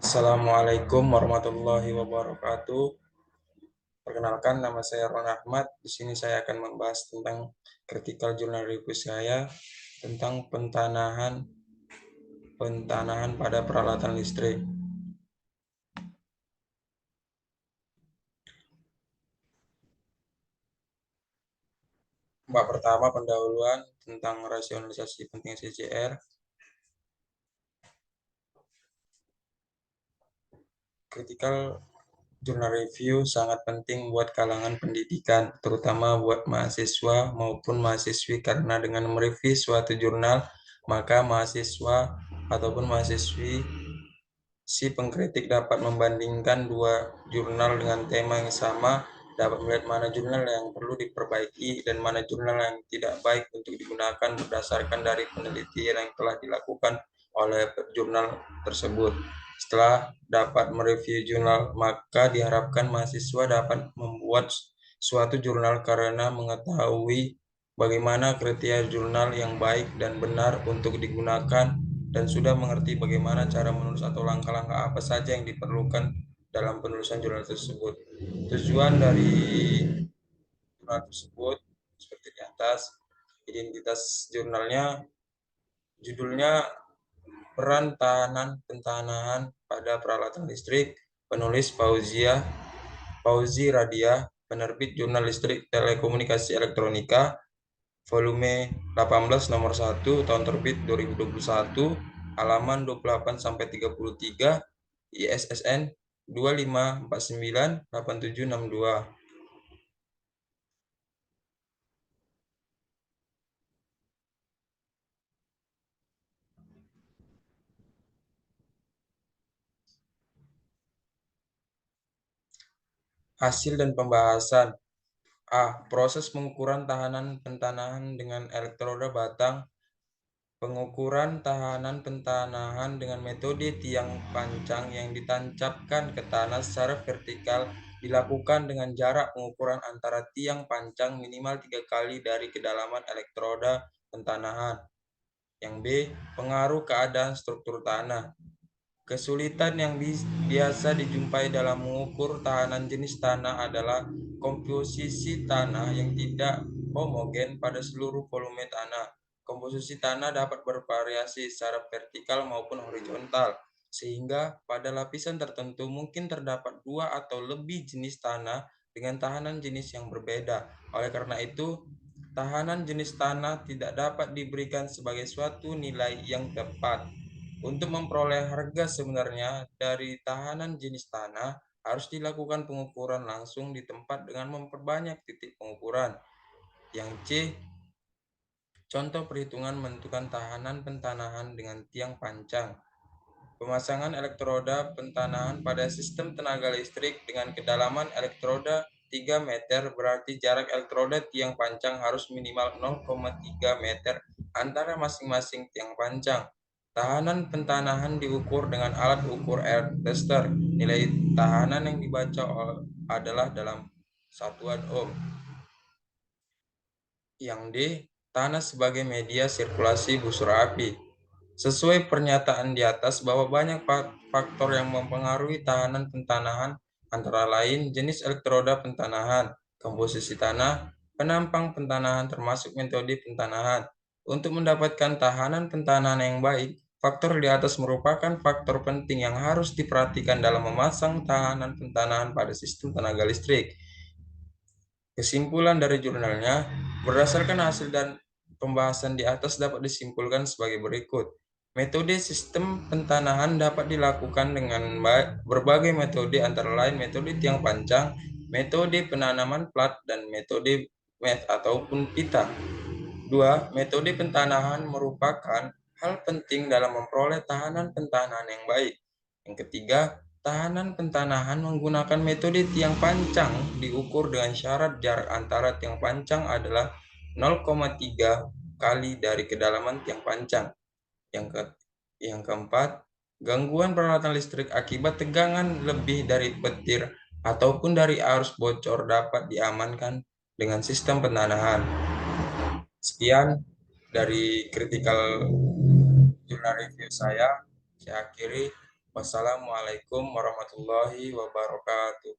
Assalamualaikum warahmatullahi wabarakatuh. Perkenalkan, nama saya Ron Ahmad. Di sini saya akan membahas tentang critical journal review saya tentang pentanahan pada peralatan listrik. Bab pertama, pendahuluan tentang rasionalisasi penting CJR. Critical journal review sangat penting buat kalangan pendidikan, terutama buat mahasiswa maupun mahasiswi, karena dengan mereview suatu jurnal, maka mahasiswa ataupun mahasiswi si pengkritik dapat membandingkan dua jurnal dengan tema yang sama, dapat melihat mana jurnal yang perlu diperbaiki dan mana jurnal yang tidak baik untuk digunakan berdasarkan dari penelitian yang telah dilakukan oleh jurnal tersebut. Setelah dapat mereview jurnal, maka diharapkan mahasiswa dapat membuat suatu jurnal karena mengetahui bagaimana kriteria jurnal yang baik dan benar untuk digunakan dan sudah mengerti bagaimana cara menulis atau langkah-langkah apa saja yang diperlukan dalam penulisan jurnal tersebut. Tujuan dari jurnal tersebut seperti di atas. Identitas judulnya peran pentanahan pada peralatan listrik, penulis Fauzi Radia, penerbit Jurnal Listrik Telekomunikasi Elektronika, volume 18 nomor 1 tahun terbit 2021, halaman 28 sampai 33, ISSN 25498762. Hasil dan pembahasan. A. Proses pengukuran tahanan pentanahan dengan elektroda batang. Pengukuran tahanan pentanahan dengan metode tiang pancang yang ditancapkan ke tanah secara vertikal dilakukan dengan jarak pengukuran antara tiang pancang minimal 3 kali dari kedalaman elektroda pentanahan. Yang B. Pengaruh keadaan struktur tanah. Kesulitan yang biasa dijumpai dalam mengukur tahanan jenis tanah adalah komposisi tanah yang tidak homogen pada seluruh volume tanah. Komposisi tanah dapat bervariasi secara vertikal maupun horizontal, sehingga pada lapisan tertentu mungkin terdapat dua atau lebih jenis tanah dengan tahanan jenis yang berbeda. Oleh karena itu, tahanan jenis tanah tidak dapat diberikan sebagai suatu nilai yang tepat. Untuk memperoleh harga sebenarnya dari tahanan jenis tanah, harus dilakukan pengukuran langsung di tempat dengan memperbanyak titik pengukuran. Yang C, contoh perhitungan menentukan tahanan pentanahan dengan tiang pancang. Pemasangan elektroda pentanahan pada sistem tenaga listrik dengan kedalaman elektroda 3 meter, berarti jarak elektroda tiang pancang harus minimal 0,3 meter antara masing-masing tiang pancang. Tahanan pentanahan diukur dengan alat ukur air tester. Nilai tahanan yang dibaca adalah dalam satuan ohm. Yang D, tanah sebagai media sirkulasi busur api. Sesuai pernyataan di atas bahwa banyak faktor yang mempengaruhi tahanan pentanahan, antara lain jenis elektroda pentanahan, komposisi tanah, penampang pentanahan termasuk metode pentanahan. Untuk mendapatkan tahanan pentanahan yang baik, faktor di atas merupakan faktor penting yang harus diperhatikan dalam memasang tahanan pentanahan pada sistem tenaga listrik. Kesimpulan dari jurnalnya, berdasarkan hasil dan pembahasan di atas dapat disimpulkan sebagai berikut. Metode sistem pentanahan dapat dilakukan dengan berbagai metode, antara lain metode tiang pancang, metode penanaman plat, dan metode mat ataupun pita. 2. Metode pentanahan merupakan hal penting dalam memperoleh tahanan pentanahan yang baik. Yang ketiga, tahanan pentanahan menggunakan metode tiang pancang diukur dengan syarat jarak antara tiang pancang adalah 0,3 kali dari kedalaman tiang pancang. Yang keempat, gangguan peralatan listrik akibat tegangan lebih dari petir ataupun dari arus bocor dapat diamankan dengan sistem pentanahan. Sekian dari critical journal review saya akhiri. Wassalamualaikum warahmatullahi wabarakatuh.